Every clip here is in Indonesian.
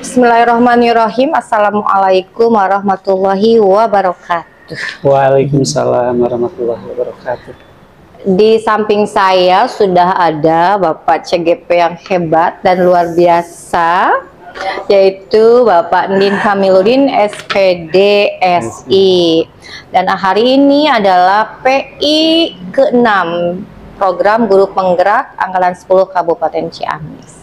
Bismillahirrahmanirrahim. Assalamualaikum warahmatullahi wabarakatuh. Waalaikumsalam warahmatullahi wabarakatuh. Di samping saya sudah ada Bapak CGP yang hebat dan luar biasa, yaitu Bapak Ndin Kamiludin SPD SI. Dan hari ini adalah PI ke-6 program Guru Penggerak Angkatan 10 Kabupaten Ciamis.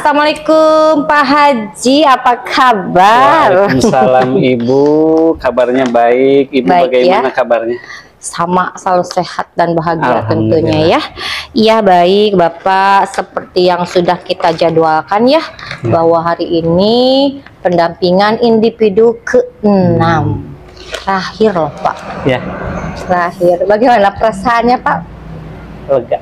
Assalamualaikum Pak Haji, apa kabar? Waalaikumsalam Ibu, kabarnya baik. Ibu baik, bagaimana ya? Kabarnya? Sama, selalu sehat dan bahagia tentunya ya. Iya baik Bapak, seperti yang sudah kita jadwalkan ya, bahwa hari ini pendampingan individu ke-6 terakhir loh Pak. Ya. Terakhir, bagaimana perasaannya Pak? Lega.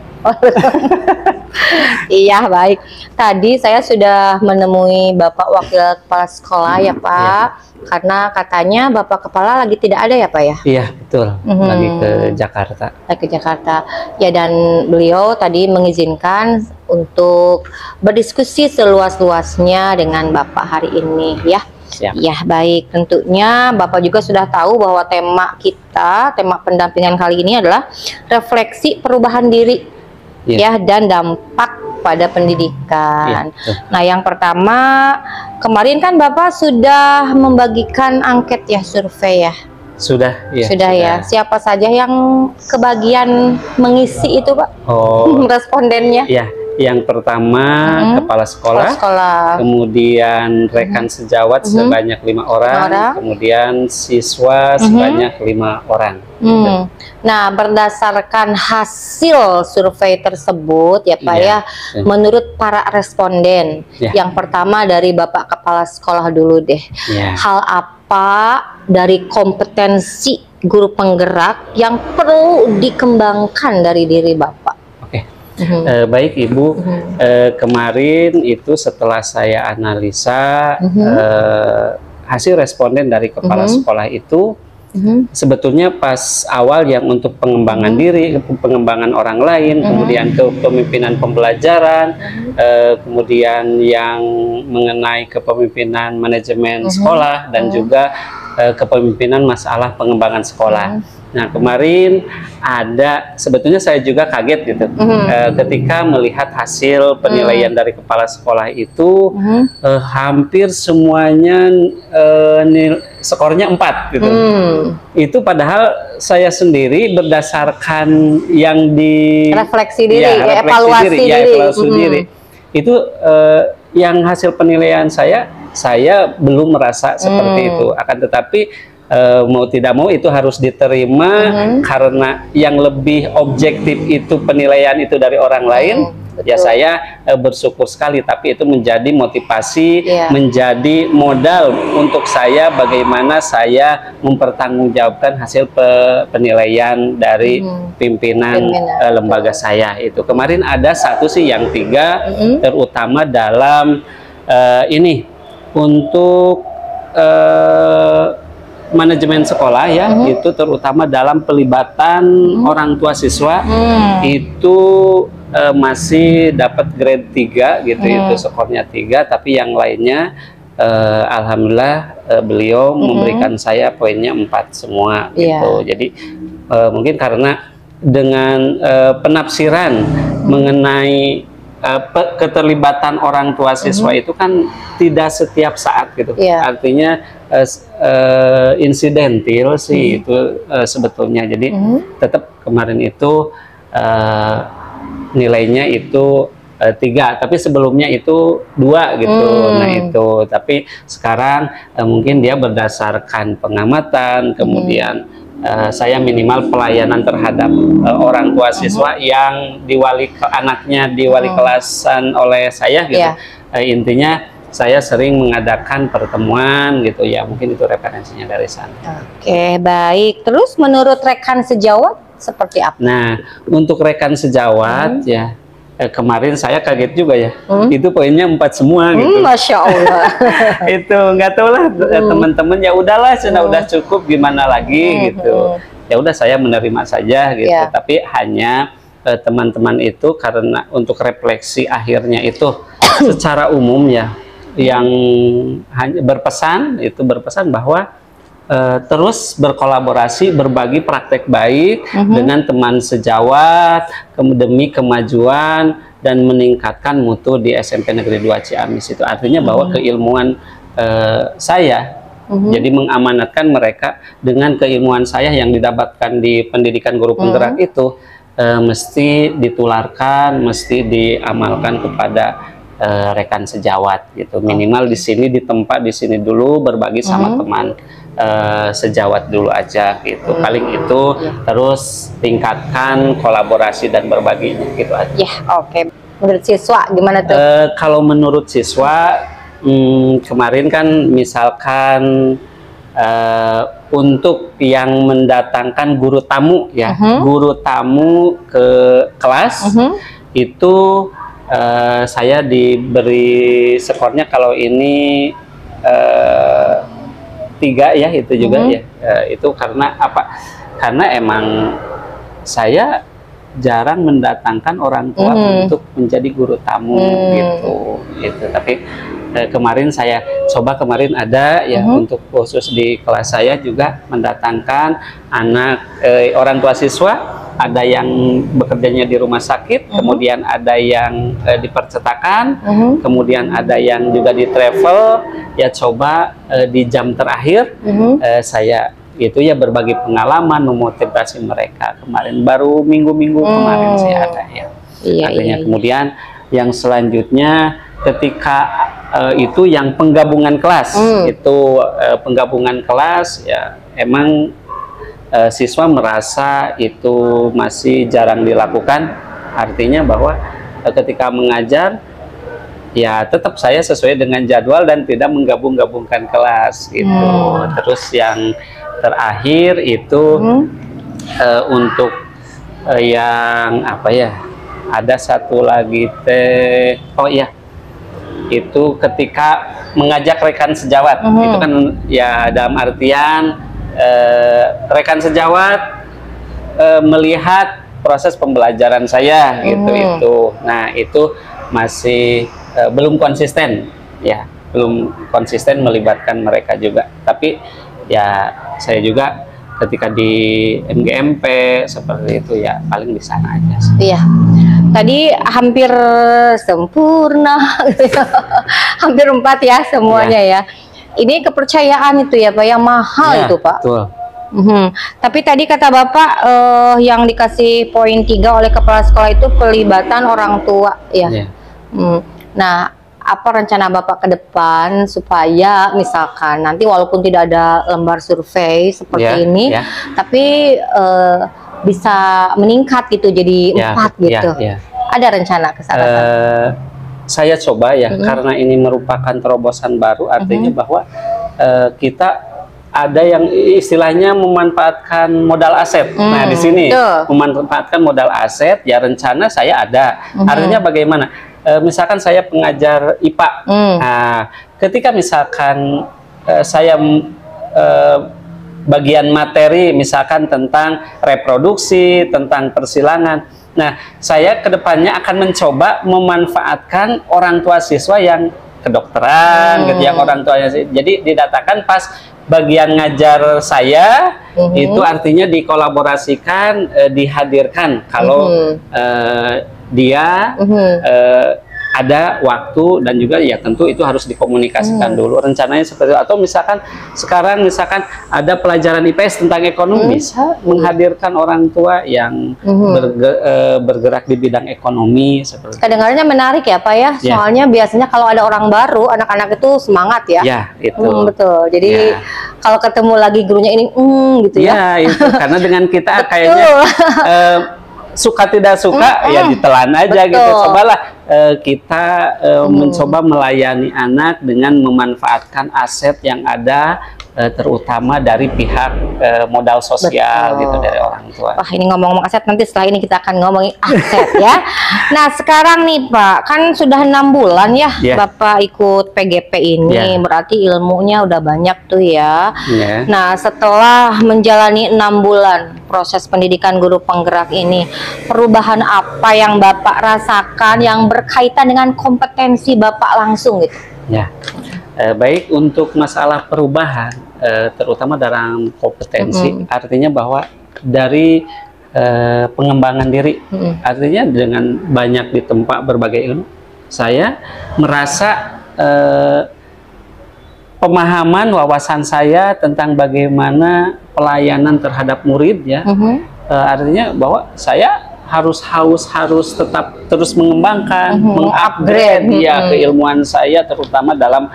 Iya baik. Tadi saya sudah menemui Bapak Wakil Kepala Sekolah ya Pak, karena katanya Bapak Kepala lagi tidak ada ya Pak ya? Iya betul, lagi ke Jakarta. Lagi ke Jakarta. Ya, dan beliau tadi mengizinkan untuk berdiskusi seluas-luasnya dengan Bapak hari ini ya. Siap. Ya baik, tentunya Bapak juga sudah tahu bahwa tema kita, tema pendampingan kali ini adalah refleksi perubahan diri ya, dan dampak pada pendidikan. Nah, yang pertama, kemarin kan Bapak sudah membagikan angket ya, survei ya. Sudah ya. Sudah ya. Siapa saja yang kebagian mengisi itu Pak? Respondennya? Ya. Yang pertama kepala sekolah, kemudian rekan sejawat sebanyak 5 orang, kemudian siswa sebanyak 5 orang. Nah, berdasarkan hasil survei tersebut ya Pak ya, menurut para responden, yang pertama dari Bapak Kepala Sekolah dulu deh, hal apa dari kompetensi guru penggerak yang perlu dikembangkan dari diri Bapak? Baik Ibu, kemarin itu setelah saya analisa hasil responden dari kepala sekolah itu, sebetulnya pas awal yang untuk pengembangan diri, pengembangan orang lain, kemudian kepemimpinan pembelajaran, kemudian yang mengenai kepemimpinan manajemen sekolah, dan juga kepemimpinan masalah pengembangan sekolah. Nah, kemarin ada, sebetulnya saya juga kaget gitu, ketika melihat hasil penilaian dari kepala sekolah itu, hampir semuanya skornya 4 gitu. Itu padahal saya sendiri berdasarkan yang di refleksi diri, evaluasi diri. Itu yang hasil penilaian saya belum merasa seperti itu. Akan tetapi mau tidak mau itu harus diterima, karena yang lebih objektif itu penilaian itu dari orang lain. Ya saya bersyukur sekali, tapi itu menjadi motivasi, menjadi modal untuk saya bagaimana saya mempertanggungjawabkan hasil penilaian dari pimpinan lembaga saya itu. Kemarin ada satu sih yang 3, terutama dalam ini untuk manajemen sekolah ya, itu terutama dalam pelibatan orang tua siswa, itu masih dapat grade 3 gitu, itu skornya 3, tapi yang lainnya alhamdulillah beliau memberikan saya poinnya 4 semua gitu. Jadi mungkin karena dengan penafsiran mengenai keterlibatan orang tua siswa itu kan tidak setiap saat gitu, artinya insidentil sih itu sebetulnya. Jadi tetap kemarin itu nilainya itu 3, tapi sebelumnya itu 2 gitu. Nah itu, tapi sekarang mungkin dia berdasarkan pengamatan, kemudian saya minimal pelayanan terhadap orang tua siswa yang anaknya diwali kelasan oleh saya gitu. Intinya saya sering mengadakan pertemuan gitu ya, mungkin itu referensinya dari sana. Oke, baik. Terus menurut rekan sejawat seperti apa? Nah, untuk rekan sejawat ya, kemarin saya kaget juga ya, itu poinnya 4 semua gitu. Masya Allah. Itu nggak tahu lah, teman-teman ya udahlah, sudah udah cukup, gimana lagi gitu. ya udah saya menerima saja gitu. Ya. Tapi hanya teman-teman itu karena untuk refleksi akhirnya itu secara umum ya, yang hanya berpesan bahwa terus berkolaborasi, berbagi praktek baik dengan teman sejawat demi kemajuan dan meningkatkan mutu di SMP Negeri 2 Ciamis. Itu artinya bahwa keilmuan saya, jadi mengamanatkan mereka dengan keilmuan saya yang didapatkan di pendidikan guru penggerak itu mesti ditularkan, mesti diamalkan kepada rekan sejawat gitu. Minimal di sini, di tempat di sini dulu berbagi sama teman sejawat dulu aja gitu. Paling itu, terus tingkatkan kolaborasi dan berbagi gitu aja. Ya, oke. Menurut siswa gimana tuh? Kalau menurut siswa, kemarin kan misalkan untuk yang mendatangkan guru tamu ya, guru tamu ke kelas itu saya diberi skornya kalau ini 3 ya, itu juga ya. Itu karena apa? Karena emang saya jarang mendatangkan orang tua untuk menjadi guru tamu gitu. Tapi kemarin saya coba, kemarin ada ya untuk khusus di kelas saya juga mendatangkan anak orang tua siswa. Ada yang bekerjanya di rumah sakit, kemudian ada yang di percetakan, kemudian ada yang juga di travel. Ya coba di jam terakhir saya itu ya berbagi pengalaman, memotivasi mereka. Kemarin baru minggu-minggu kemarin sih ada ya. Artinya kemudian yang selanjutnya ketika itu yang penggabungan kelas, itu penggabungan kelas ya emang siswa merasa itu masih jarang dilakukan. Artinya bahwa ketika mengajar ya tetap saya sesuai dengan jadwal dan tidak menggabung-gabungkan kelas gitu. Terus yang terakhir itu untuk yang apa ya, ada satu lagi itu ketika mengajak rekan sejawat. Itu kan ya dalam artian rekan sejawat melihat proses pembelajaran saya gitu. Nah itu masih belum konsisten ya, belum konsisten melibatkan mereka juga. Tapi ya saya juga ketika di MGMP seperti itu ya paling di sana aja sih. Iya. Tadi hampir sempurna gitu ya. Hampir 4 ya semuanya ya. Ini kepercayaan itu ya Pak, yang mahal itu Pak. Betul. Tapi tadi kata Bapak yang dikasih poin 3 oleh kepala sekolah itu pelibatan orang tua ya. Nah, apa rencana Bapak ke depan supaya misalkan nanti walaupun tidak ada lembar survei seperti ini, tapi bisa meningkat gitu jadi 4 gitu. Ada rencana ke sana? Saya coba ya, karena ini merupakan terobosan baru, artinya bahwa kita ada yang istilahnya memanfaatkan modal aset. Nah di sini memanfaatkan modal aset ya, rencana saya ada. Artinya bagaimana? Misalkan saya pengajar IPA. Nah, ketika misalkan saya bagian materi misalkan tentang reproduksi, tentang persilangan. Nah, saya kedepannya akan mencoba memanfaatkan orang tua siswa yang kedokteran, gitu, yang orang tuanya. Jadi didatakan pas bagian ngajar saya, itu artinya dikolaborasikan, dihadirkan kalau dia ada waktu, dan juga ya tentu itu harus dikomunikasikan dulu rencananya seperti itu. Atau misalkan sekarang ada pelajaran IPS tentang ekonomi, bisa menghadirkan orang tua yang bergerak di bidang ekonomi seperti itu. Kedengarannya menarik ya Pak ya, soalnya biasanya kalau ada orang baru, anak-anak itu semangat ya. Ya itu betul. Jadi kalau ketemu lagi gurunya ini gitu ya. Ya itu karena dengan kita kayaknya suka tidak suka ya ditelan aja gitu. Cobalah kita mencoba melayani anak dengan memanfaatkan aset yang ada terutama dari pihak modal sosial gitu, dari orang tua. Wah, ini ngomong-ngomong aset, nanti setelah ini kita akan ngomongin aset ya. Nah, sekarang nih Pak, kan sudah 6 bulan ya Bapak ikut PGP ini, berarti ilmunya udah banyak tuh ya. Nah, setelah menjalani 6 bulan proses pendidikan guru penggerak ini, perubahan apa yang Bapak rasakan yang berkaitan dengan kompetensi Bapak langsung gitu? Ya, baik, untuk masalah perubahan, terutama dalam kompetensi, artinya bahwa dari pengembangan diri, artinya dengan banyak ditempa berbagai ilmu, saya merasa pemahaman, wawasan saya tentang bagaimana pelayanan terhadap murid ya, artinya bahwa saya harus tetap terus mengembangkan, mengupgrade ya keilmuan saya, terutama dalam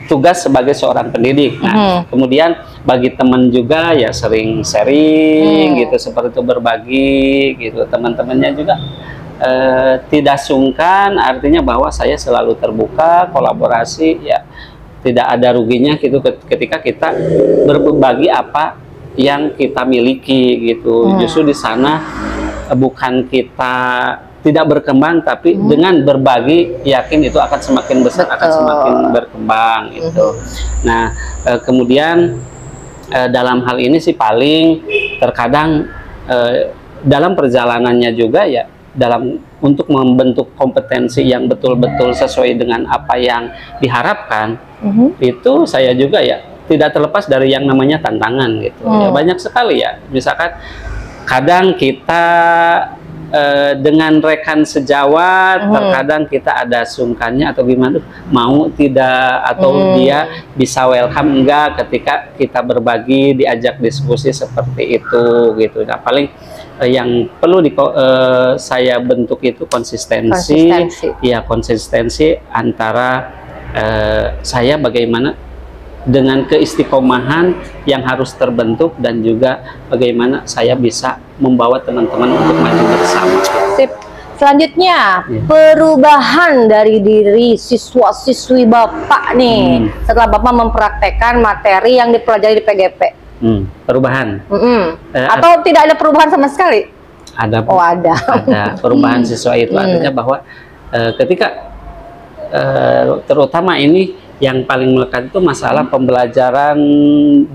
tugas sebagai seorang pendidik. Nah, kemudian bagi teman juga ya sering sharing gitu, seperti itu, berbagi gitu. Teman-temannya juga tidak sungkan, artinya bahwa saya selalu terbuka, kolaborasi ya, tidak ada ruginya gitu ketika kita berbagi apa yang kita miliki gitu. Justru di sana bukan kita tidak berkembang, tapi dengan berbagi yakin itu akan semakin besar, akan semakin berkembang gitu. Nah, kemudian dalam hal ini sih paling terkadang dalam perjalanannya juga ya, dalam untuk membentuk kompetensi yang betul-betul sesuai dengan apa yang diharapkan, itu saya juga ya tidak terlepas dari yang namanya tantangan gitu. Ya, banyak sekali ya, misalkan kadang kita dengan rekan sejawat, terkadang kita ada sungkannya atau gimana, mau tidak, atau dia bisa welcome enggak ketika kita berbagi, diajak diskusi seperti itu gitu. Nah, paling yang perlu saya bentuk itu konsistensi. Ya, konsistensi antara saya bagaimana dengan keistiqomahan yang harus terbentuk, dan juga bagaimana saya bisa membawa teman-teman untuk maju bersama. Sip. Selanjutnya, perubahan dari diri siswa-siswi Bapak nih setelah Bapak mempraktekkan materi yang dipelajari di PGP. Perubahan? Atau tidak ada perubahan sama sekali? Ada. Oh, ada. Ada perubahan siswa itu, artinya bahwa ketika terutama ini yang paling melekat itu masalah pembelajaran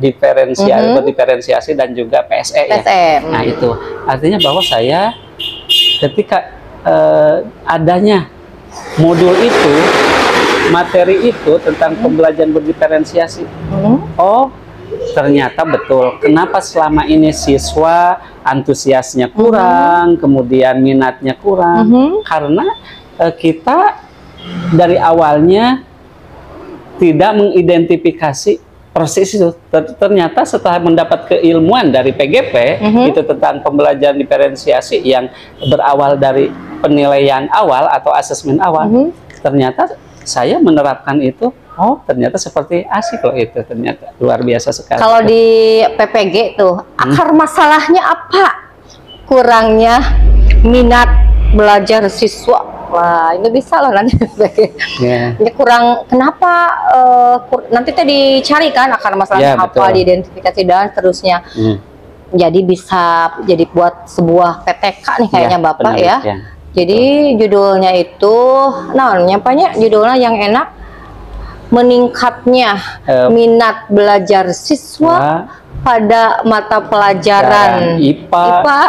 diferensiasi dan juga PSE ya. Nah, itu artinya bahwa saya ketika adanya modul itu, materi itu tentang pembelajaran berdiferensiasi, oh ternyata betul kenapa selama ini siswa antusiasnya kurang, kemudian minatnya kurang, karena kita dari awalnya tidak mengidentifikasi proses itu. Ternyata setelah mendapat keilmuan dari PGP itu tentang pembelajaran diferensiasi yang berawal dari penilaian awal atau asesmen awal, ternyata saya menerapkan itu, oh ternyata seperti asik loh, itu ternyata luar biasa sekali. Kalau di PPG tuh akar masalahnya apa? Kurangnya minat belajar siswa. Wah, ini bisa loh nanti. Ini kurang, kenapa nanti tuh dicari kan akar masalahnya apa, diidentifikasi dan seterusnya. Jadi bisa jadi buat sebuah PTK nih kayaknya Bapak ya. Jadi judulnya itu, nyapanya judulnya yang enak, meningkatnya minat belajar siswa pada mata pelajaran IPA.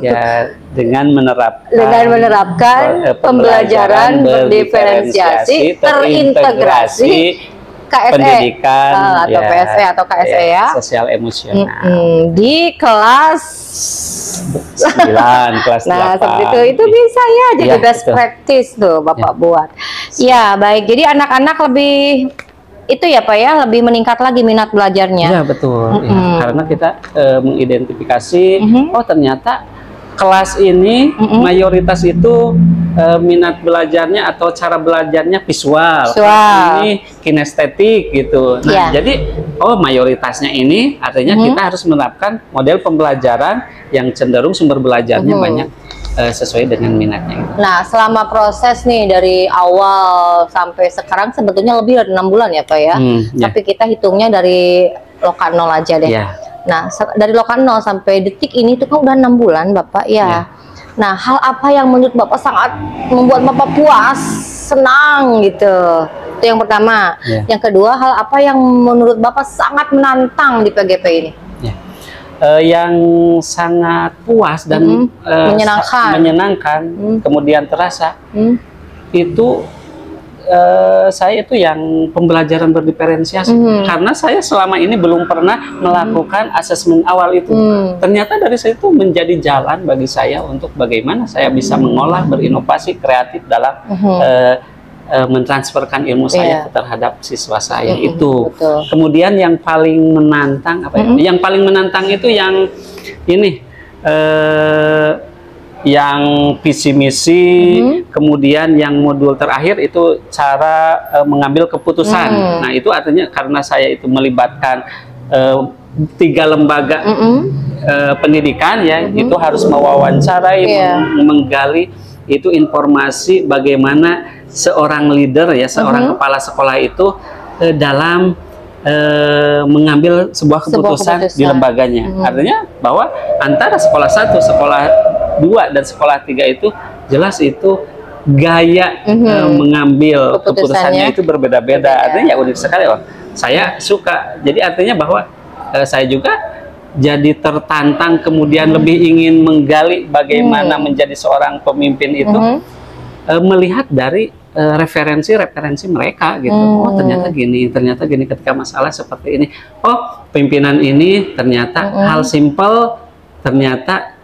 Ya, dengan menerapkan pembelajaran berdiferensiasi terintegrasi KSE pendidikan atau PSE atau KSE ya, sosial emosional di kelas 9, kelas 8. Nah, seperti itu bisa ya jadi best practice tuh Bapak buat. Ya, baik. Jadi anak-anak lebih itu ya Pak ya, lebih meningkat lagi minat belajarnya. Ya, betul. Karena kita mengidentifikasi, oh ternyata kelas ini mayoritas itu minat belajarnya atau cara belajarnya visual. Ini kinestetik gitu. Nah, jadi oh mayoritasnya ini artinya kita harus menerapkan model pembelajaran yang cenderung sumber belajarnya banyak sesuai dengan minatnya gitu. Nah, selama proses nih dari awal sampai sekarang sebetulnya lebih dari 6 bulan ya Pak ya. Ya. Tapi kita hitungnya dari loka 0 aja deh. Ya. Nah, dari loka 0 sampai detik ini itu kan udah 6 bulan Bapak ya. Ya. Nah, hal apa yang menurut Bapak sangat membuat Bapak puas, senang gitu? Itu yang pertama. Ya. Yang kedua, hal apa yang menurut Bapak sangat menantang di PGP ini? Ya. Yang sangat puas dan menyenangkan, kemudian terasa itu saya itu yang pembelajaran berdiferensiasi, karena saya selama ini belum pernah melakukan asesmen awal itu. Ternyata dari situ menjadi jalan bagi saya untuk bagaimana saya bisa mengolah, berinovasi, kreatif dalam mentransferkan ilmu saya terhadap siswa saya itu. Betul. Kemudian yang paling menantang apa ya? Yang paling menantang itu yang ini yang visi misi, kemudian yang modul terakhir itu cara mengambil keputusan. Nah, itu artinya karena saya itu melibatkan 3 lembaga pendidikan ya, itu harus mewawancarai, menggali itu informasi bagaimana seorang leader ya, seorang kepala sekolah itu dalam mengambil sebuah keputusan di lembaganya. Artinya bahwa antara sekolah 1, sekolah 2 dan sekolah 3 itu jelas itu gaya mengambil keputusannya itu berbeda-beda. Artinya ya unik sekali. Saya suka. Jadi artinya bahwa saya juga jadi tertantang, kemudian lebih ingin menggali bagaimana menjadi seorang pemimpin itu melihat dari referensi mereka gitu. Oh, ternyata gini ketika masalah seperti ini. Oh, pimpinan ini ternyata hal simpel, ternyata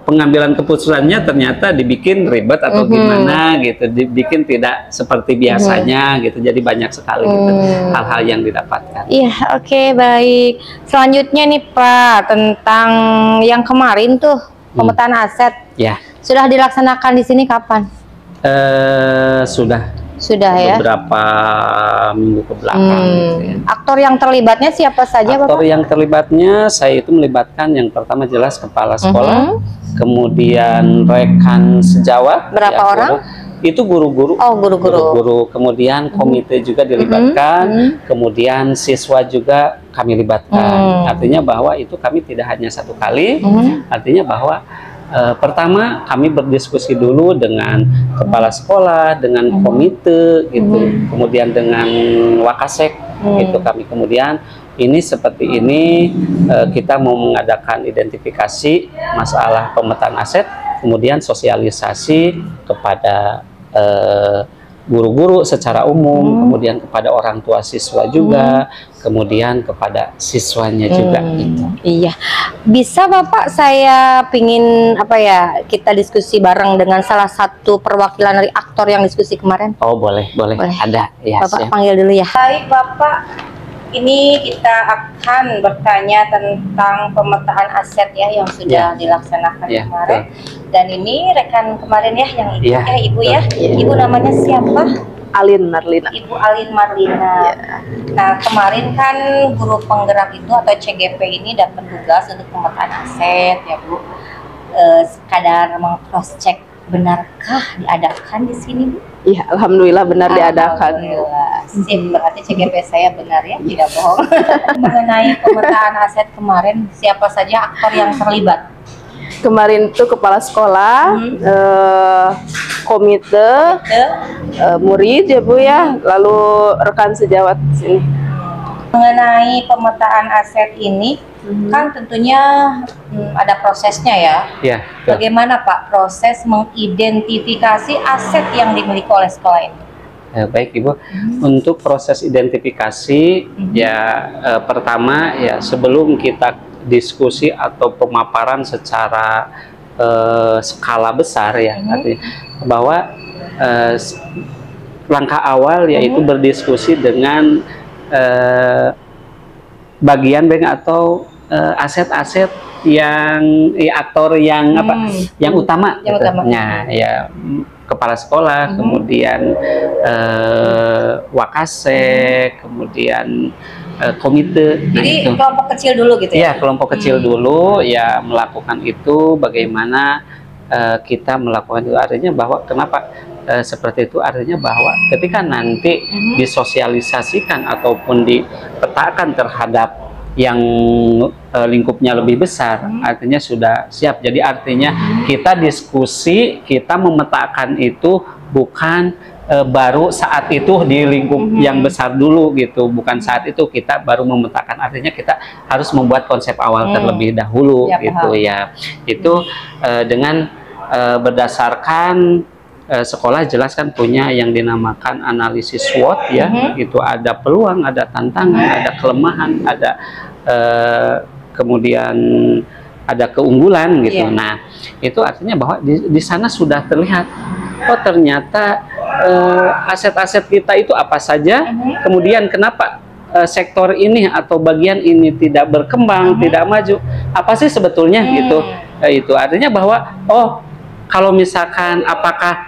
pengambilan keputusannya ternyata dibikin ribet atau gimana gitu, dibikin tidak seperti biasanya gitu. Jadi banyak sekali gitu hal-hal yang didapatkan. Iya, oke, baik. Selanjutnya nih Pak, tentang yang kemarin tuh pemetaan aset. Ya. Sudah dilaksanakan di sini kapan? Sudah ya, beberapa minggu ke belakang gitu ya. Aktor yang terlibatnya siapa saja Aktor Bapak? yang terlibatnya saya itu melibatkan yang pertama jelas kepala sekolah, kemudian rekan sejawat. Berapa orang? Itu guru-guru. Oh, guru-guru. Kemudian komite juga dilibatkan, kemudian siswa juga kami libatkan. Artinya bahwa itu kami tidak hanya satu kali, artinya bahwa pertama kami berdiskusi dulu dengan kepala sekolah, dengan komite gitu, kemudian dengan wakasek gitu. Kami kemudian ini seperti ini, kita mau mengadakan identifikasi masalah pemetaan aset, kemudian sosialisasi kepada guru-guru secara umum, kemudian kepada orang tua siswa juga, kemudian kepada siswanya juga gitu. Iya, bisa Bapak, saya pingin apa ya, kita diskusi bareng dengan salah satu perwakilan dari aktor yang diskusi kemarin. Oh, boleh. Ada ya. Bapak panggil dulu ya. Baik Bapak, ini kita akan bertanya tentang pemetaan aset ya yang sudah dilaksanakan kemarin. Dan ini rekan kemarin ya yang ikut Ibu ya. Ibu namanya siapa? Alin Marlina. Ibu Alin Marlina. Nah, kemarin kan guru penggerak itu atau CGP ini dapat tugas untuk pemetaan aset ya Bu. Sekadar meng-cross check, benarkah diadakan di sini Bu? Iya, alhamdulillah benar diadakan. Sip, berarti CGP saya benar ya, tidak bohong. Mengenai pemetaan aset kemarin, siapa saja aktor yang terlibat? Kemarin itu kepala sekolah, komite, murid ya Bu ya, lalu rekan sejawat sini. Mengenai pemetaan aset ini, kan tentunya ada prosesnya ya. Iya. Bagaimana Pak proses mengidentifikasi aset yang dimiliki oleh sekolah ini? Baik Ibu, untuk proses identifikasi ya pertama ya sebelum kita diskusi atau pemaparan secara skala besar ya, artinya bahwa langkah awal yaitu berdiskusi dengan bagian bank atau aset-aset yang aktor yang yang utama, ya kepala sekolah, kemudian wakasek, kemudian komite. Jadi kelompok kecil dulu gitu ya? Iya, kelompok kecil dulu ya melakukan itu, bagaimana kita melakukan itu. Artinya bahwa kenapa seperti itu, artinya bahwa ketika nanti disosialisasikan ataupun dipetakan terhadap yang lingkupnya lebih besar, artinya sudah siap. Jadi artinya kita diskusi, kita memetakan itu bukan baru saat itu di lingkup yang besar dulu gitu, bukan saat itu kita baru memetakan, artinya kita harus membuat konsep awal terlebih dahulu gitu ya. Itu dengan berdasarkan sekolah jelas kan punya yang dinamakan analisis SWOT ya, itu ada peluang, ada tantangan, ada kelemahan, ada kemudian ada keunggulan gitu. Nah, itu artinya bahwa di sana sudah terlihat, oh ternyata aset-aset kita itu apa saja, kemudian kenapa sektor ini atau bagian ini tidak berkembang, tidak maju, apa sih sebetulnya gitu. Itu artinya bahwa oh kalau misalkan apakah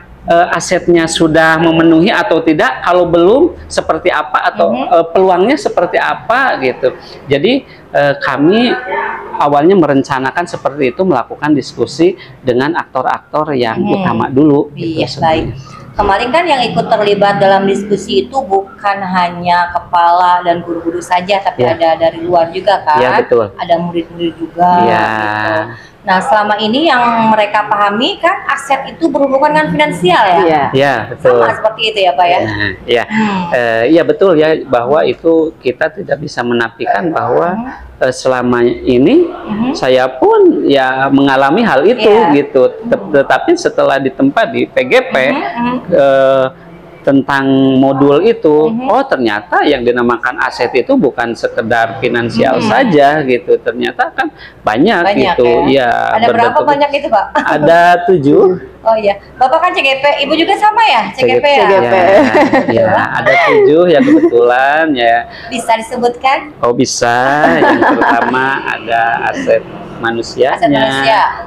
asetnya sudah memenuhi atau tidak, kalau belum seperti apa, atau peluangnya seperti apa gitu. Jadi kami awalnya merencanakan seperti itu, melakukan diskusi dengan aktor-aktor yang utama dulu. Iya, baik. Kemarin kan yang ikut terlibat dalam diskusi itu bukan hanya kepala dan guru-guru saja, tapi ada dari luar juga kan? Iya, betul. Ada murid-murid juga. Iya. Gitu. Nah, selama ini yang mereka pahami kan aset itu berhubungan dengan finansial ya? Iya. Iya, betul. Sama seperti itu ya Pak ya? Iya, iya betul ya, bahwa itu kita tidak bisa menafikan bahwa selama ini saya pun ya mengalami hal itu gitu. Tetapi setelah ditempa di PGP tentang modul itu, oh ternyata yang dinamakan aset itu bukan sekedar finansial saja gitu, ternyata kan banyak gitu ya. Ada berapa banyak itu Pak? Ada 7. Oh iya, Bapak kan CGP, Ibu juga sama ya CGP ya? CGP. Ya, ada 7 ya kebetulan ya. Bisa disebutkan? Oh bisa, yang pertama ada aset manusianya,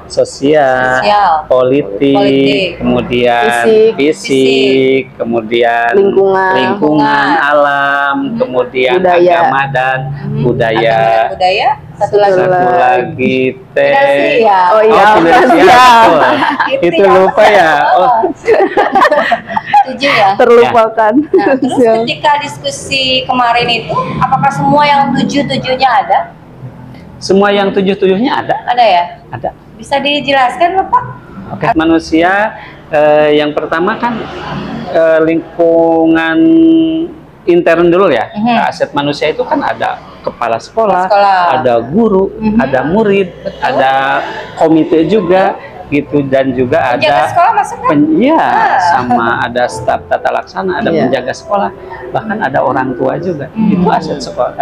sosial, politik, kemudian fisik, kemudian lingkungan, alam, kemudian agama dan budaya. Satu lagi teh. Oh iya, itu lupa ya. Oh. 7 ya. Terlupakan. Nah, terus ketika diskusi kemarin itu, apakah semua yang 7-7-nya ada? Semua yang 7-7-nya ada. Ada ya? Ada. Bisa dijelaskan Bapak? Oke. Manusia yang pertama kan lingkungan intern dulu ya. Aset manusia itu kan ada kepala sekolah, ada guru, ada murid, ada komite juga gitu, dan juga ada sekolah maksudnya? Sama ada staf tata laksana, ada penjaga sekolah, bahkan ada orang tua juga. Itu aset sekolah,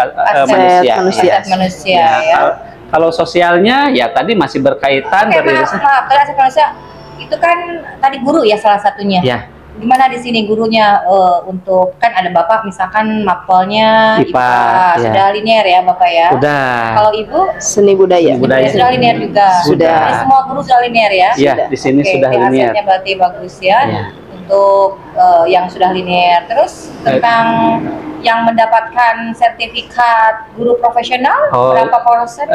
manusia. Ya. Kalau sosialnya ya tadi masih berkaitan dari maaf, kalau aset manusia itu kan tadi guru ya salah satunya. Ya. Gimana di sini gurunya untuk kan ada Bapak misalkan mapelnya IPA sudah linear ya Bapak ya? Sudah. Kalau Ibu seni budaya. Sudah linear juga. Sudah. Jadi semua guru sudah linear ya? Iya, di sini sudah linear. Asetnya berarti bagus ya. Untuk yang sudah linear. Terus tentang yang mendapatkan sertifikat guru profesional berapa persen?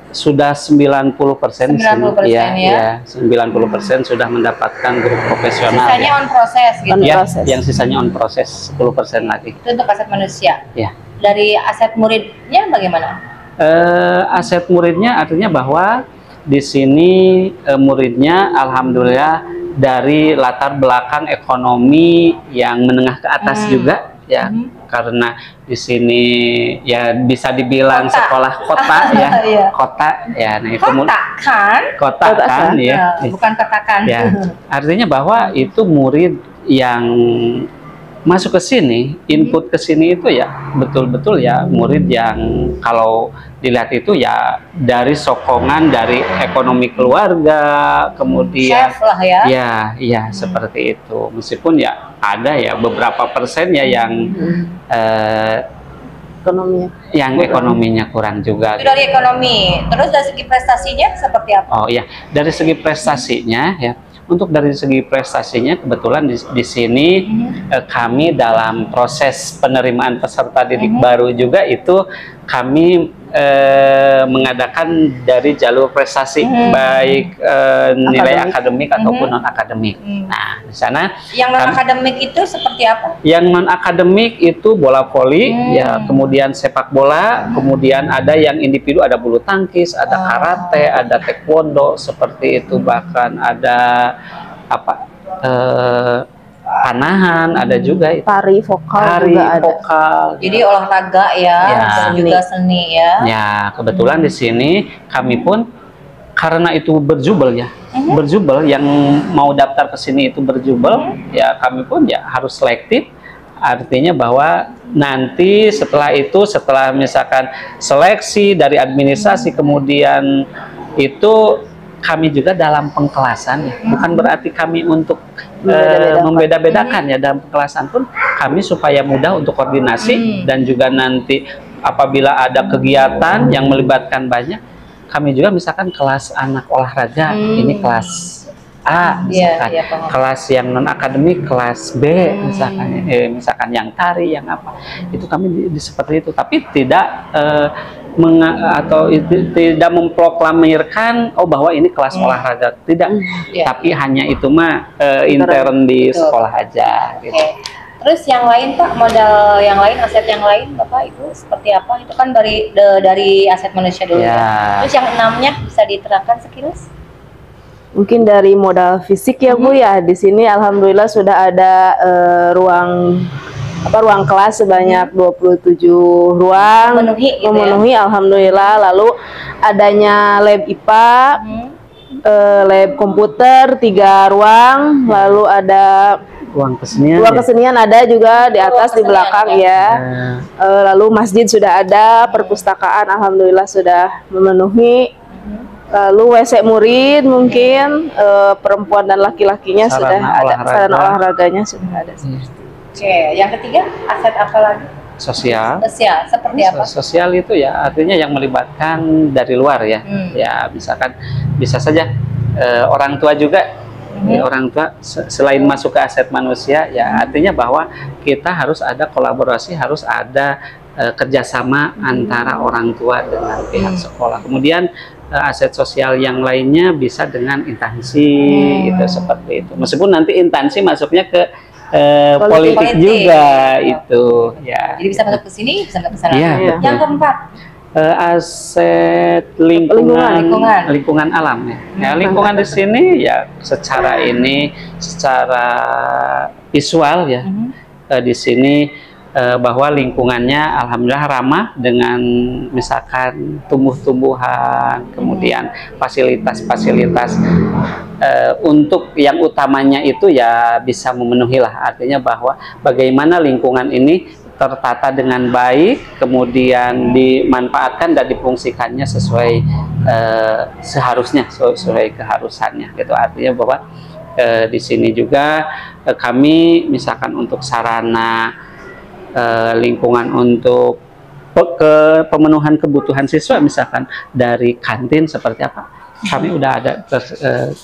Sudah 90%. 90% ya. 90% sudah mendapatkan guru profesional. Sisanya on proses gitu. Yang sisanya on proses 10% lagi. Itu untuk aset manusia. Ya. Dari aset muridnya bagaimana? Aset muridnya artinya bahwa di sini muridnya alhamdulillah dari latar belakang ekonomi yang menengah ke atas juga ya. Karena di sini ya bisa dibilang sekolah kota ya, kota ya. Nah itu kota kan ya, bukan katakan. Ya, artinya bahwa itu murid yang masuk ke sini, input ke sini itu ya betul-betul ya murid yang kalau dilihat itu ya dari sokongan dari ekonomi keluarga, kemudian chef lah ya. Ya seperti itu. Meskipun ya ada ya beberapa persen ya yang ekonominya kurang juga. Itu dari ekonomi. Terus dari segi prestasinya seperti apa? Oh iya, dari segi prestasinya ya. Untuk dari segi prestasinya kebetulan di sini kami dalam proses penerimaan peserta didik baru juga itu kami mengadakan dari jalur prestasi, baik nilai akademik ataupun non akademik. Nah, di sana yang non akademik itu seperti apa? yang non akademik itu bola voli, ya, kemudian sepak bola, kemudian ada yang individu, ada bulu tangkis, ada karate, ada taekwondo, seperti itu, bahkan ada apa? Panahan, ada juga itu. Tari vokal Tari juga ada. vokal. Jadi olahraga ya, Ya. dan juga seni ya. Ya, kebetulan di sini kami pun karena itu berjubel ya, berjubel, yang mau daftar ke sini itu berjubel, ya kami pun ya harus selektif. Artinya bahwa nanti setelah itu, setelah misalkan seleksi dari administrasi, kemudian itu kami juga dalam pengkelasan ya, bukan berarti kami untuk membeda-bedakan ya, dalam pengkelasan pun kami supaya mudah untuk koordinasi, dan juga nanti apabila ada kegiatan yang melibatkan banyak, kami juga misalkan kelas anak olahraga, ini kelas A, misalkan kelas yang non akademik kelas B, misalkan yang tari, yang apa, itu kami seperti itu, tapi tidak tidak memproklamirkan bahwa ini kelas olahraga, tidak, tapi hanya itu mah intern di sekolah aja gitu. Terus yang lain Pak, modal yang lain, aset yang lain Bapak Ibu seperti apa? Itu kan dari aset manusia dulu ya. Terus yang 6-nya bisa diterangkan sekilas? Mungkin dari modal fisik ya Bu ya, di sini alhamdulillah sudah ada ruang kelas sebanyak 27 ruang, memenuhi alhamdulillah. Lalu adanya lab IPA, lab komputer 3 ruang, lalu ada ruang kesenian. Ruang kesenian ada juga di atas, di belakang ya. Lalu masjid sudah ada, perpustakaan alhamdulillah sudah memenuhi. Lalu WC murid mungkin perempuan dan laki-lakinya sudah ada, sarana olahraganya sudah ada. Oke, yang ketiga aset apa lagi? Sosial. Sosial seperti apa? Sosial itu ya artinya yang melibatkan dari luar ya. Ya misalkan bisa saja orang tua juga. Orang tua selain masuk ke aset manusia, ya artinya bahwa kita harus ada kolaborasi, harus ada kerjasama antara orang tua dengan pihak sekolah. Kemudian aset sosial yang lainnya bisa dengan instansi, itu seperti itu. Meskipun nanti instansi masuknya ke politik juga itu, ya. Jadi bisa masuk ke sini, bisa nggak ke sana. Ya, yang keempat. Aset lingkungan alam ya. Ya, lingkungan di sini ya secara visual ya. Di sini bahwa lingkungannya alhamdulillah ramah dengan misalkan tumbuh-tumbuhan, kemudian fasilitas-fasilitas untuk yang utamanya itu ya bisa memenuhi lah. Artinya bahwa bagaimana lingkungan ini tertata dengan baik, kemudian dimanfaatkan dan difungsikannya sesuai seharusnya, sesuai keharusannya. Gitu. Artinya bahwa di sini juga kami misalkan untuk sarana lingkungan untuk pemenuhan kebutuhan siswa, misalkan dari kantin seperti apa, kami udah ada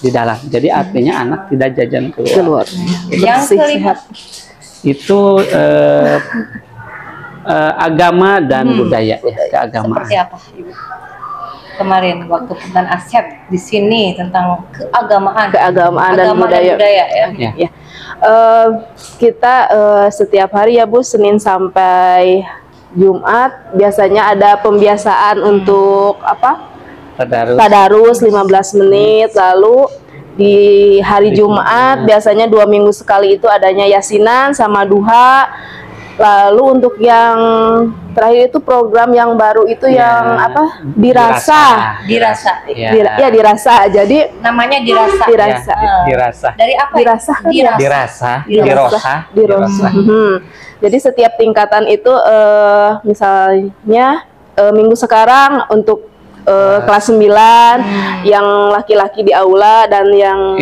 di dalam. Jadi artinya anak tidak jajan keluar. Yang kelima itu agama dan budaya ya, keagamaan. Seperti apa Ibu? Kemarin waktu tentang aset di sini tentang keagamaan dan budaya ya. Kita setiap hari ya Bu, Senin sampai Jumat biasanya ada pembiasaan untuk tadarus 15 menit, lalu di hari Jumat biasanya 2 minggu sekali itu adanya yasinan sama duha. Lalu untuk yang terakhir itu program yang baru itu yang dirasa. Jadi namanya dirasa. Dari apa? Dirasa. Jadi setiap tingkatan itu misalnya minggu sekarang untuk kelas 9 yang laki-laki di aula dan yang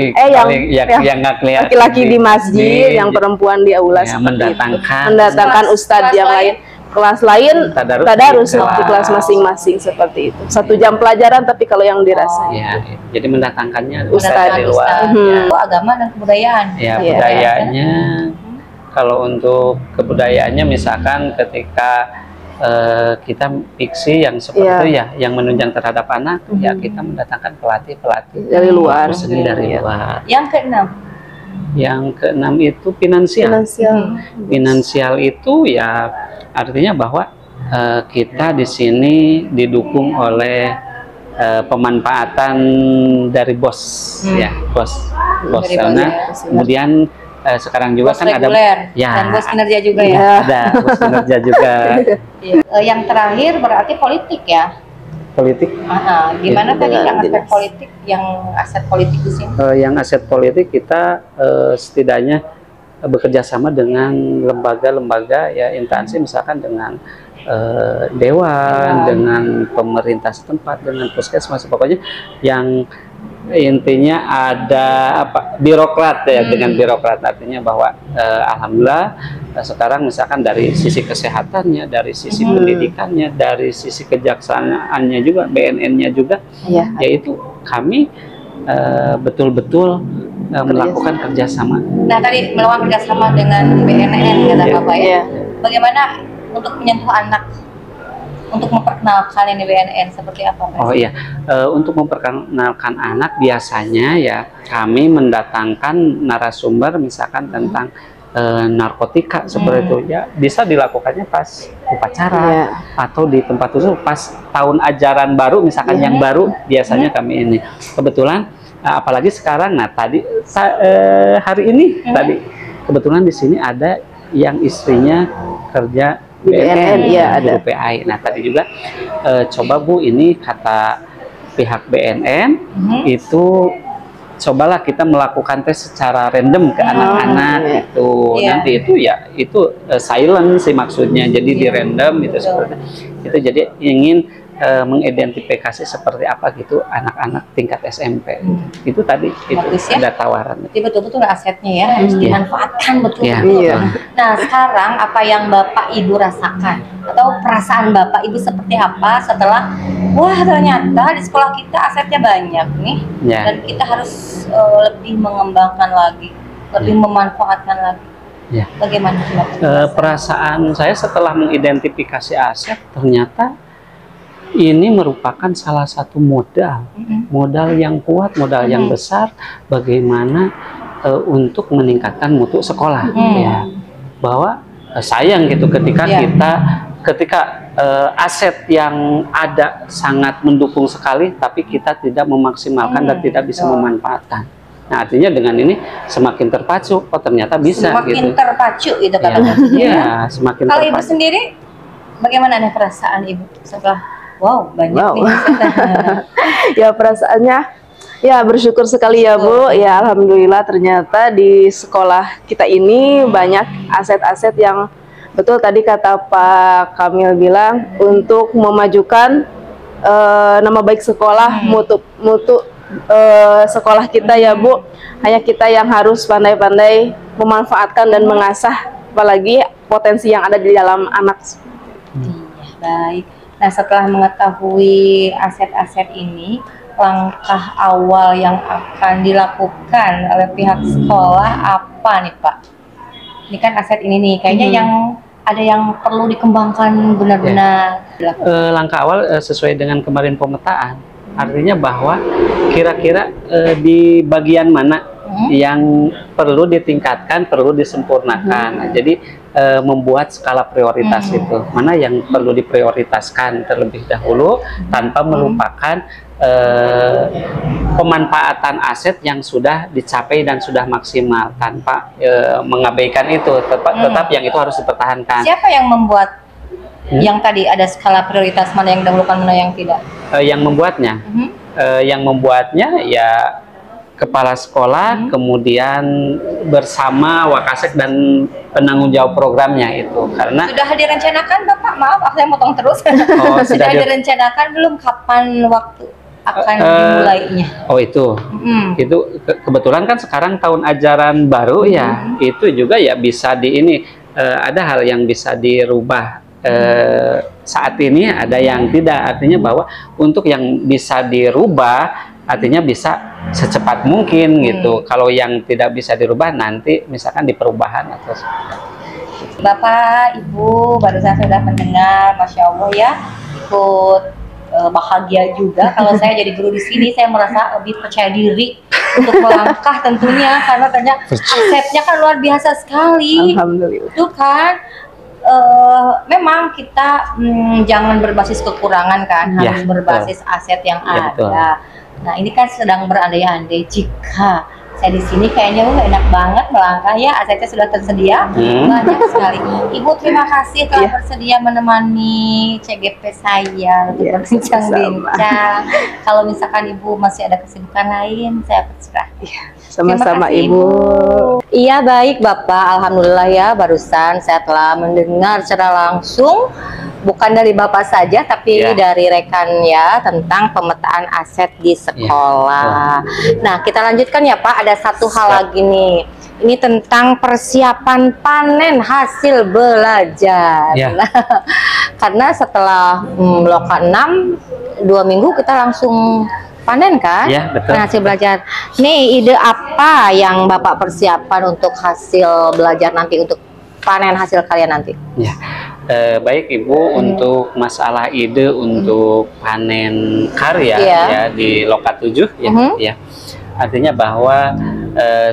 laki-laki di masjid, yang perempuan di aula, ya, mendatangkan ustadz yang lain. Kelas lain tadarus di kelas masing-masing seperti itu. 1 jam pelajaran tapi kalau yang dirasa. Jadi mendatangkannya ustadz di luar. Agama dan kebudayaan. Ya, budayaannya kalau untuk kebudayaannya misalkan ketika kita fiksi yang seperti itu ya, yang menunjang terhadap anak, ya kita mendatangkan pelatih dari luar, seni dari luar. Yang keenam, itu finansial. Finansial itu ya artinya bahwa kita di sini didukung oleh pemanfaatan dari bos, ya bos karena kemudian sekarang juga bos kan reguler, ada ya dan bos kinerja juga ya. Ada bos kinerja juga. Yang terakhir berarti politik ya. Politik. Gimana tadi yang aspek politik, yang aset politik di sini? Yang aset politik kita setidaknya bekerja sama dengan lembaga-lembaga ya, instansi, misalkan dengan dewan, dengan pemerintah setempat, dengan puskesmas, pokoknya yang intinya ada birokrat ya, dengan birokrat artinya bahwa alhamdulillah sekarang misalkan dari sisi kesehatannya, dari sisi pendidikannya, dari sisi kejaksanaannya juga, BNN-nya juga, yaitu kami betul-betul melakukan kerjasama. Nah tadi melakukan kerjasama dengan BNN kata Bapak ya. Bagaimana untuk menyentuh anak, untuk memperkenalkan ini BNN seperti apa? Oh iya, untuk memperkenalkan anak biasanya ya kami mendatangkan narasumber misalkan tentang narkotika seperti itu ya, bisa dilakukannya pas upacara atau di tempat khusus pas tahun ajaran baru misalkan yang baru, biasanya kami ini kebetulan apalagi sekarang. Nah tadi hari ini tadi kebetulan di sini ada yang istrinya kerja BNN, ya ada UPI. Nah tadi juga coba Bu, ini kata pihak BNN itu cobalah kita melakukan tes secara random ke anak-anak itu. Nanti itu ya itu silent sih maksudnya, jadi di random itu seperti itu. Jadi ingin mengidentifikasi seperti apa gitu anak-anak tingkat SMP. Itu tadi itu ada tawaran. Jadi betul-betul asetnya ya harus dimanfaatkan betul-betul. Nah sekarang apa yang Bapak Ibu rasakan atau perasaan Bapak Ibu seperti apa setelah wah ternyata di sekolah kita asetnya banyak nih, dan kita harus lebih mengembangkan lagi, lebih memanfaatkan lagi. Bagaimana perasaan saya setelah mengidentifikasi aset, ternyata ini merupakan salah satu modal yang kuat, modal yang besar bagaimana untuk meningkatkan mutu sekolah. Ya, bahwa sayang gitu ketika aset yang ada sangat mendukung sekali, tapi kita tidak memaksimalkan dan tidak bisa memanfaatkan. Nah artinya dengan ini semakin terpacu, oh ternyata bisa semakin gitu. Terpacu gitu kan? Iya, semakin kalau terpacu. Ibu sendiri bagaimana nih perasaan Ibu setelah wow, banyak nih. Ya perasaannya, ya bersyukur sekali ya Bu. Ya alhamdulillah ternyata di sekolah kita ini banyak aset-aset yang betul tadi kata Pak Kamil bilang untuk memajukan nama baik sekolah, mutu sekolah kita ya Bu. Hanya kita yang harus pandai-pandai memanfaatkan dan mengasah apalagi potensi yang ada di dalam anak. Baik. Nah, setelah mengetahui aset-aset ini, langkah awal yang akan dilakukan oleh pihak sekolah apa nih Pak? Ini kan aset ini nih, kayaknya yang ada yang perlu dikembangkan benar-benar. Langkah awal sesuai dengan kemarin pemetaan, artinya bahwa kira-kira di bagian mana yang perlu ditingkatkan, perlu disempurnakan. Nah, jadi membuat skala prioritas itu, mana yang perlu diprioritaskan terlebih dahulu tanpa melupakan pemanfaatan aset yang sudah dicapai dan sudah maksimal, tanpa mengabaikan itu, tetap yang itu harus dipertahankan. Siapa yang membuat yang tadi ada skala prioritas, mana yang didahulukan, mana yang tidak? Yang membuatnya, ya kepala sekolah, kemudian bersama Wakasek dan penanggung jawab programnya itu. Karena sudah direncanakan Bapak, maaf saya motong terus. Sudah direncanakan belum kapan waktu akan dimulainya? Oh itu, kebetulan kan sekarang tahun ajaran baru ya, itu juga ya bisa ada hal yang bisa dirubah. Saat ini ada yang tidak, artinya bahwa untuk yang bisa dirubah artinya bisa secepat mungkin gitu. Kalau yang tidak bisa dirubah nanti misalkan di perubahan atau Bapak, Ibu, barusan sudah mendengar, Masya Allah ya, ikut bahagia juga. Kalau saya jadi guru di sini, saya merasa lebih percaya diri untuk melangkah tentunya, karena katanya asetnya kan luar biasa sekali. Alhamdulillah. Itu kan, memang kita jangan berbasis kekurangan kan, harus berbasis aset yang ada. Betul. Nah ini kan sedang berandai-andai jika saya di sini kayaknya enak banget melangkah ya, asetnya sudah tersedia banyak sekali. Ibu terima kasih telah bersedia menemani CGP saya untuk berbincang-bincang. Kalau misalkan Ibu masih ada kesibukan lain, saya berserah. Sama-sama Ibu. Iya baik Bapak, alhamdulillah ya barusan saya telah mendengar secara langsung, bukan dari Bapak saja tapi dari rekan ya, tentang pemetaan aset di sekolah. Nah kita lanjutkan ya Pak, ada satu hal lagi nih. Ini tentang persiapan panen hasil belajar. Karena setelah loka 6, 2 minggu kita langsung panen kan? Betul. Hasil belajar. Nih ide apa yang Bapak persiapan untuk hasil belajar nanti, untuk panen hasil kalian nanti? Baik Ibu, untuk masalah ide untuk panen karya ya di loka 7 ya. Artinya bahwa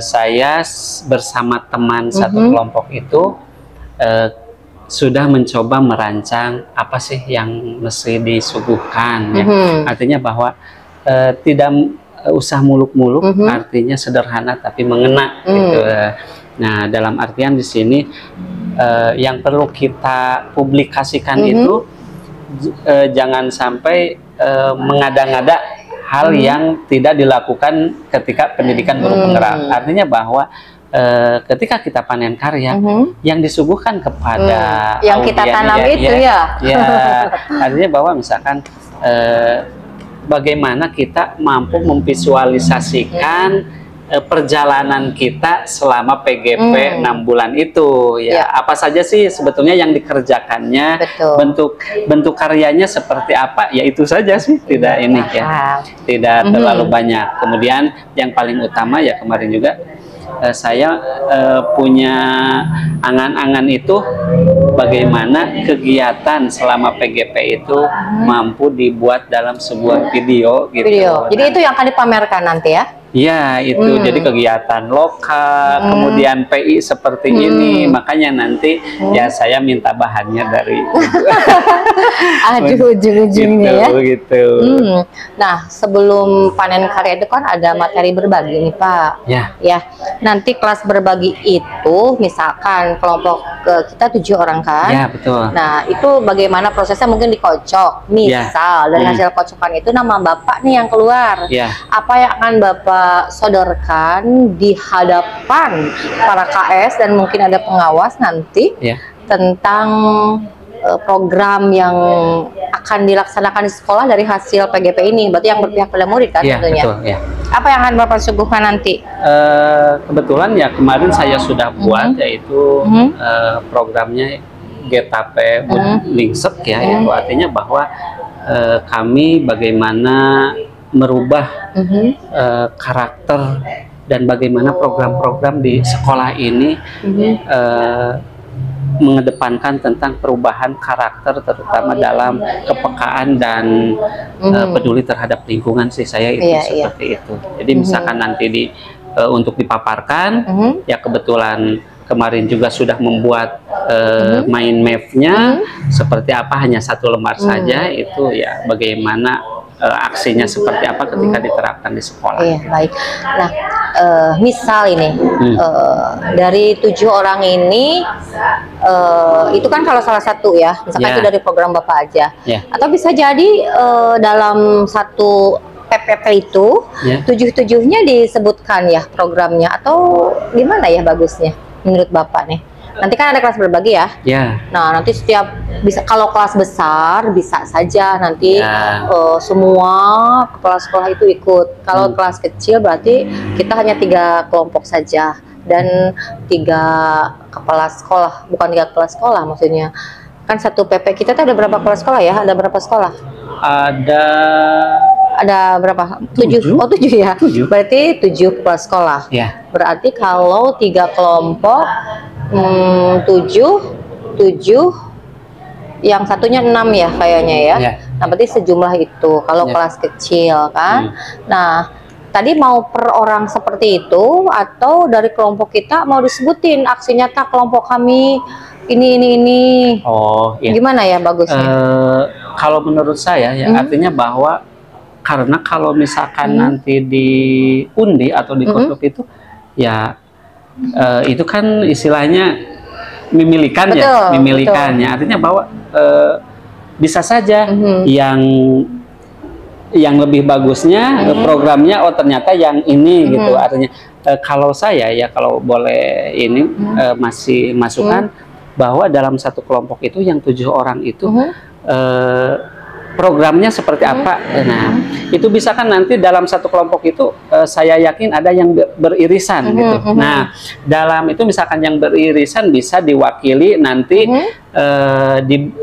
saya bersama teman satu kelompok itu sudah mencoba merancang apa sih yang mesti disuguhkan ya. Artinya bahwa tidak usah muluk-muluk, artinya sederhana tapi mengena gitu. Nah, dalam artian di sini yang perlu kita publikasikan itu jangan sampai mengada-ngada hal yang tidak dilakukan ketika pendidikan guru penggerak. Artinya bahwa ketika kita panen karya, yang disuguhkan kepada yang kita tanam itu artinya bahwa misalkan bagaimana kita mampu memvisualisasikan perjalanan kita selama PGP 6 bulan itu ya. Apa saja sih sebetulnya yang dikerjakannya, bentuk karyanya seperti apa, ya itu saja sih, tidak ini ya, tidak terlalu banyak. Kemudian yang paling utama ya, kemarin juga saya punya angan-angan itu bagaimana kegiatan selama PGP itu mampu dibuat dalam sebuah video gitu. Jadi itu yang akan dipamerkan nanti ya? Iya itu, jadi kegiatan lokal, kemudian PI seperti ini, makanya nanti ya saya minta bahannya dari aduh ujung-ujungnya gitu. Nah sebelum panen karya itu kan ada materi berbagi nih Pak. Ya, nanti kelas berbagi itu misalkan kelompok kita 7 orang kan? Ya betul. Nah itu bagaimana prosesnya, mungkin dikocok, misal dari hasil kocokan itu nama Bapak nih yang keluar. Apa yang akan Bapak sodorkan di hadapan para KS dan mungkin ada pengawas nanti tentang program yang akan dilaksanakan di sekolah dari hasil PGP ini, berarti yang berpihak pada murid kan tentunya. Betul, apa yang akan Bapak suguhkan nanti? Kebetulan ya kemarin saya sudah buat yaitu programnya GTP Lingsek ya, itu artinya bahwa kami bagaimana merubah karakter dan bagaimana program-program di sekolah ini mengedepankan tentang perubahan karakter, terutama dalam kepekaan dan peduli terhadap lingkungan sih, saya itu seperti itu. Jadi misalkan nanti untuk dipaparkan, ya kebetulan kemarin juga sudah membuat mind map-nya seperti apa, hanya 1 lembar saja, itu ya bagaimana aksinya seperti apa ketika diterapkan di sekolah. Baik. Nah, misal ini dari 7 orang ini, itu kan kalau salah satu ya, misalkan itu dari program Bapak aja, atau bisa jadi dalam satu PPP itu 7-7-nya disebutkan ya programnya, atau gimana ya bagusnya menurut Bapak nih? Nanti kan ada kelas berbagi ya. Nah nanti setiap bisa, kalau kelas besar bisa saja nanti semua kepala sekolah itu ikut. Kalau kelas kecil berarti kita hanya 3 kelompok saja dan 3 kepala sekolah, bukan 3 kepala sekolah maksudnya. Kan satu PP kita tuh ada berapa kepala sekolah ya? Ada berapa sekolah? Ada berapa? 7. Oh 7 ya. 7. Berarti 7 kepala sekolah. Berarti kalau 3 kelompok 7, yang satunya 6 ya kayaknya ya. Nah berarti sejumlah itu kalau kelas kecil kan. Nah tadi mau per orang seperti itu atau dari kelompok kita mau disebutin aksi nyata kelompok kami ini. Oh iya. Gimana ya bagusnya? Kalau menurut saya ya artinya bahwa karena kalau misalkan nanti diundi atau dikutuk itu ya itu kan istilahnya memilikan ya, memilikannya. Artinya bahwa bisa saja yang lebih bagusnya programnya ternyata yang ini gitu. Artinya kalau saya ya kalau boleh ini masih masukan bahwa dalam satu kelompok itu yang 7 orang itu programnya seperti apa. Nah, itu bisa kan nanti dalam satu kelompok itu saya yakin ada yang beririsan gitu. Nah, dalam itu misalkan yang beririsan bisa diwakili nanti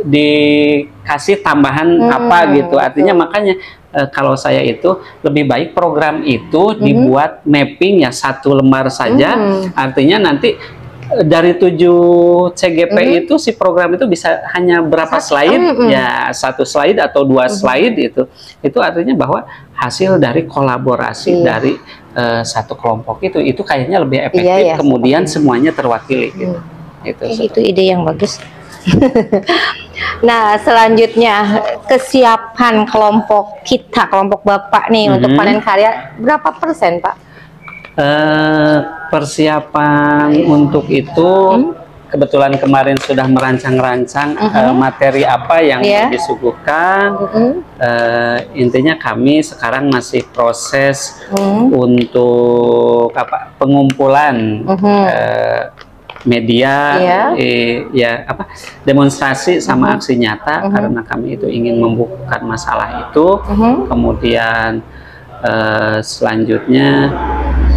dikasih tambahan apa gitu. Artinya makanya kalau saya itu lebih baik program itu dibuat mapping ya 1 lembar saja. Artinya nanti dari 7 CGP itu si program itu bisa hanya berapa slide ya, 1 slide atau 2 slide itu artinya bahwa hasil dari kolaborasi dari satu kelompok itu kayaknya lebih efektif kemudian semuanya terwakili gitu. Itu ide yang bagus. Nah selanjutnya kesiapan kelompok kita, kelompok Bapak nih untuk panen karya berapa persen Pak? Persiapan untuk itu kebetulan kemarin sudah merancang-rancang materi apa yang disuguhkan. Intinya kami sekarang masih proses untuk pengumpulan media demonstrasi sama aksi nyata karena kami itu ingin membukukan masalah itu. Kemudian selanjutnya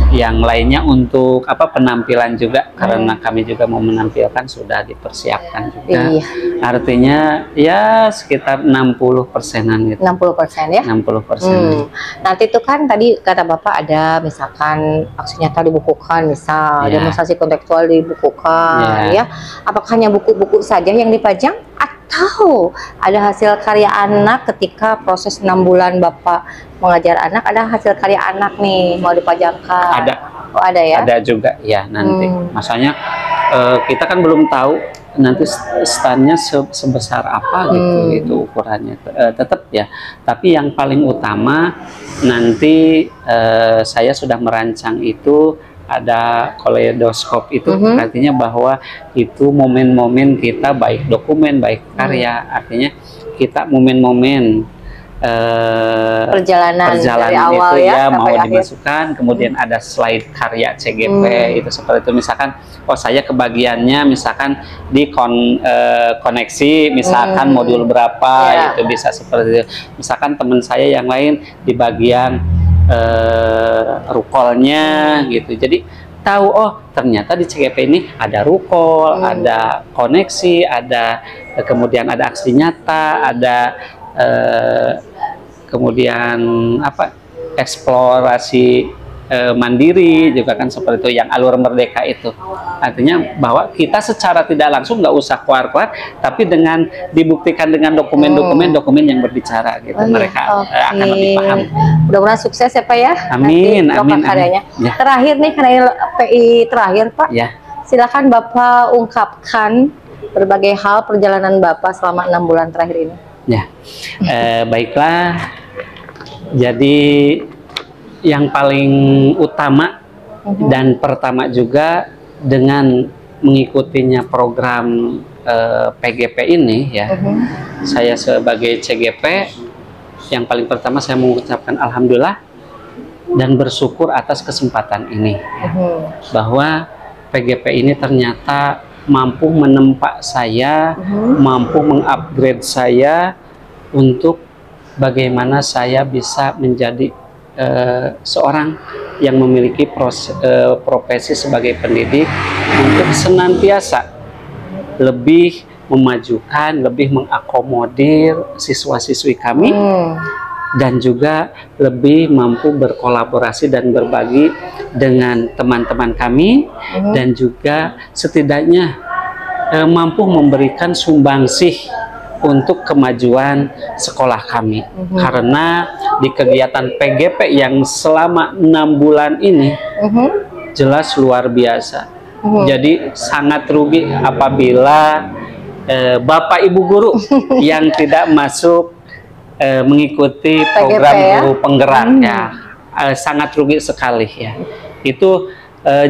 yang lainnya untuk penampilan juga karena kami juga mau menampilkan sudah dipersiapkan juga. Artinya ya sekitar 60%-an gitu. 60% ya? 60%. Nanti itu kan tadi kata Bapak ada misalkan aksi nyata dibukukan, misal demonstrasi kontekstual dibukukan ya. Apakah hanya buku-buku saja yang dipajang atau ada hasil karya anak ketika proses 6 bulan Bapak mengajar anak, ada hasil karya anak nih mau dipajangkan? Ada. Oh ada ya? Ada juga ya nanti. Masanya kita kan belum tahu nanti standnya sebesar apa gitu itu ukurannya. Tetap ya. Tapi yang paling utama nanti saya sudah merancang itu ada kaleidoskop itu artinya bahwa itu momen-momen kita baik dokumen baik karya, artinya kita momen-momen perjalanan dari awal itu ya mau dimasukkan. Kemudian ada slide karya CGP itu seperti itu, misalkan saya kebagiannya misalkan di koneksi misalkan modul berapa itu bisa seperti itu. Misalkan teman saya yang lain di bagian rukolnya gitu, jadi tahu ternyata di CGP ini ada rukol, ada koneksi, ada kemudian ada aksi nyata, ada kemudian eksplorasi mandiri juga kan seperti itu, yang alur merdeka itu. Artinya bahwa kita secara tidak langsung nggak usah keluar-keluar, tapi dengan dibuktikan dengan dokumen yang berbicara gitu, mereka akan lebih paham. Mudah-mudahan sukses ya Pak ya. Amin, amin, karyanya. Ya. Terakhir nih karena ini PI terakhir Pak. Ya. Silakan Bapak ungkapkan berbagai hal perjalanan Bapak selama 6 bulan terakhir ini. Ya, baiklah. Jadi yang paling utama dan pertama juga dengan mengikutinya program PGP ini ya, saya sebagai CGP yang paling pertama saya mengucapkan alhamdulillah dan bersyukur atas kesempatan ini bahwa PGP ini ternyata mampu menempa saya, mampu mengupgrade saya untuk bagaimana saya bisa menjadi seorang yang memiliki profesi sebagai pendidik untuk senantiasa lebih memajukan, lebih mengakomodir siswa-siswi kami dan juga lebih mampu berkolaborasi dan berbagi dengan teman-teman kami, dan juga setidaknya mampu memberikan sumbangsih untuk kemajuan sekolah kami. Karena di kegiatan PGP yang selama 6 bulan ini jelas luar biasa. Jadi sangat rugi apabila Bapak Ibu guru yang tidak masuk mengikuti program guru penggerak, ya sangat rugi sekali ya. Itu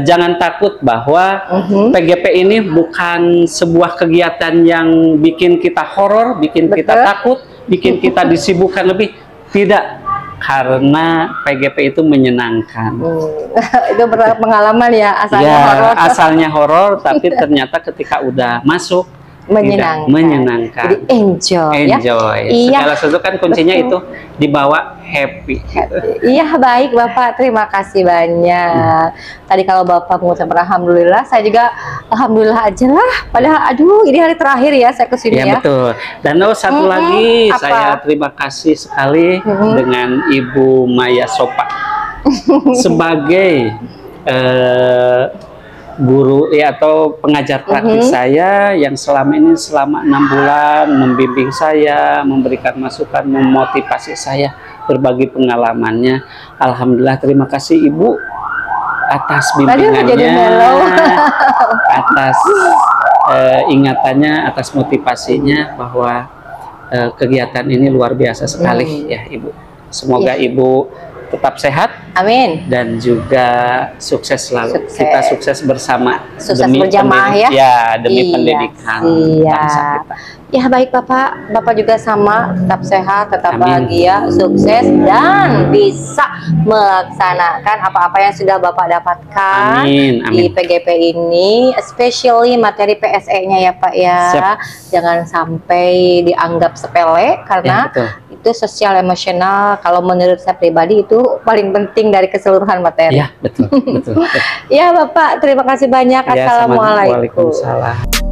jangan takut bahwa PGP ini bukan sebuah kegiatan yang bikin kita horor, bikin kita takut, bikin kita disibukkan lebih. Tidak, karena PGP itu menyenangkan. Itu pengalaman ya, asalnya ya, horor. Asalnya horor, tapi ternyata ketika udah masuk menyenangkan. Jadi enjoy. Ya? Segala sesuatu kan kuncinya itu dibawa happy. Iya, baik Bapak, terima kasih banyak. Tadi kalau Bapak mengucapkan alhamdulillah, saya juga alhamdulillah aja lah. Padahal aduh, ini hari terakhir ya saya kesini ya. Betul. Dan satu lagi, saya terima kasih sekali dengan Ibu Maya Sopa sebagai guru ya atau pengajar praktik saya yang selama ini selama 6 bulan membimbing saya, memberikan masukan, memotivasi saya, berbagi pengalamannya. Alhamdulillah, terima kasih Ibu atas bimbingannya, atas ingatannya, atas motivasinya bahwa kegiatan ini luar biasa sekali ya Ibu. Semoga Ibu tetap sehat, amin, dan juga sukses selalu. Kita sukses bersama, demi berjamaah ya, demi pendidikan bangsa kita. Ya baik Bapak, Bapak juga sama, tetap sehat, tetap bahagia, sukses, dan bisa melaksanakan apa-apa yang sudah Bapak dapatkan di PGP ini, especially materi PSE-nya ya Pak ya. Jangan sampai dianggap sepele, karena itu sosial emosional. Kalau menurut saya pribadi itu paling penting dari keseluruhan materi. Ya, betul. Ya Bapak, terima kasih banyak. Assalamualaikum. Waalaikumsalam.